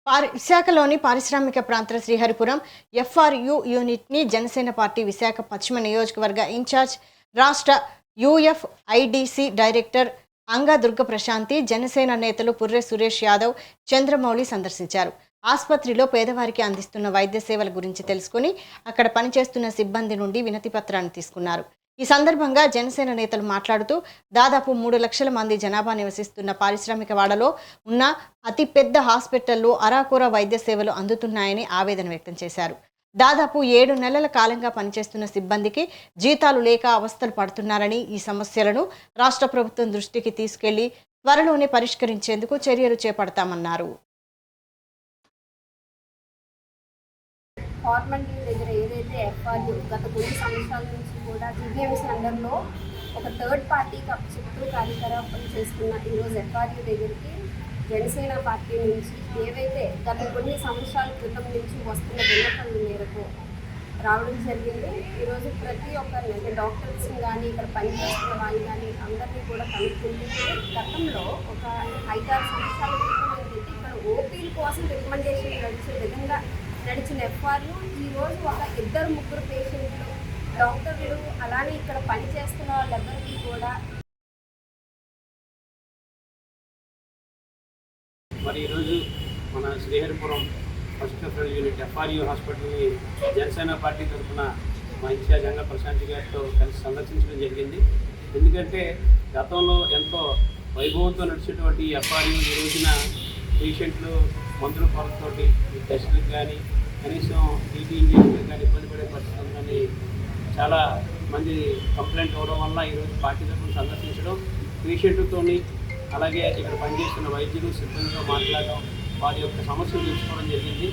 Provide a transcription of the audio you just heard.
విశాఖలోని పారిశ్రామిక ప్రాంత శ్రీహరిపురం ఎఫ్ఆర్యు యూనిట్ని జనసేన పార్టీ విశాఖ పశ్చిమ నియోజకవర్గ ఇన్ఛార్జ్ రాష్ట్ర యుఎఫ్ఐడిసి డైరెక్టర్ అంగా దుర్గప్రశాంతి జనసేన నేతలు పుర్రె సురేష్ యాదవ్ చంద్రమౌళి సందర్శించారు. ఆసుపత్రిలో పేదవారికి అందిస్తున్న వైద్య సేవల గురించి తెలుసుకుని అక్కడ పనిచేస్తున్న సిబ్బంది నుండి వినతి పత్రాన్ని తీసుకున్నారు. ఈ సందర్భంగా జనసేన నేతలు మాట్లాడుతూ దాదాపు 3 లక్షల మంది జనాభా నివసిస్తున్న పారిశ్రామిక వాడలో ఉన్న అతిపెద్ద హాస్పిటల్లో అరాకొర వైద్య సేవలు అందుతున్నాయని ఆవేదన వ్యక్తం చేశారు. దాదాపు 7 నెలల కాలంగా పనిచేస్తున్న సిబ్బందికి జీతాలు లేక అవస్థలు పడుతున్నారని, ఈ సమస్యలను రాష్ట్ర ప్రభుత్వం దృష్టికి తీసుకెళ్లి త్వరలోనే పరిష్కరించేందుకు చర్యలు చేపడతామన్నారు. గవర్నమెంట్ దగ్గర ఏదైతే ఎఫ్ఆర్యు గత కొన్ని సంవత్సరాల నుంచి కూడా జీవీఎంసీ అండర్లో ఒక థర్డ్ పార్టీకి అప్పచెప్తూ కార్యకలాపాలు చేస్తున్న ఈరోజు ఎఫ్ఆర్యు దగ్గరికి జనసేన పార్టీ నుంచి ఏవైతే గత కొన్ని సంవత్సరాల క్రితం నుంచి వస్తున్న విన్నపాల మేరకు రావడం జరిగింది. ఈరోజు ప్రతి ఒక్కరిని అంటే డాక్టర్స్ని కానీ ఇక్కడ పనిచేస్తున్న వాళ్ళు కానీ అందరినీ కూడా కనుక్కుంటూ గతంలో ఒక 5-6 సంవత్సరాల క్రితం ఏంటంటే ఇక్కడ ఓపీల కోసం రికమెండేషన్ నడిచే విధంగా నడిచిన ఎఫ్ఆర్యు ఈరోజు ఒక 2-3 పేషెంట్లు డాక్టర్లు అలానే ఇక్కడ పనిచేస్తున్న వాళ్ళెవరికీ కూడా మరి ఈరోజు మన Sriharipuram first referral unit FRU హాస్పిటల్ని జనసేన పార్టీ తరఫున మా ఇన్ఛార్జ్ అంగా ప్రశాంతి గారితో కలిసి సందర్శించడం జరిగింది. ఎందుకంటే గతంలో ఎంతో వైభవంతో నడిచేటువంటి ఎఫ్ఆర్యు ఈ రోజున పేషెంట్లు మందుల కొరతతోటి టెస్టులకు కానీ కనీసం టీటీ ఇంజక్షన్లకు కానీ ఇబ్బంది పడే పరిస్థితులు కానీ చాలా మంది కంప్లైంట్ అవ్వడం వల్ల ఈరోజు పార్టీ తరఫున సందర్శించడం, పేషెంట్తోని అలాగే ఇక్కడ పనిచేస్తున్న వైద్యులు సిబ్బందితో మాట్లాడడం, వారి యొక్క సమస్యలు తెలుసుకోవడం జరిగింది.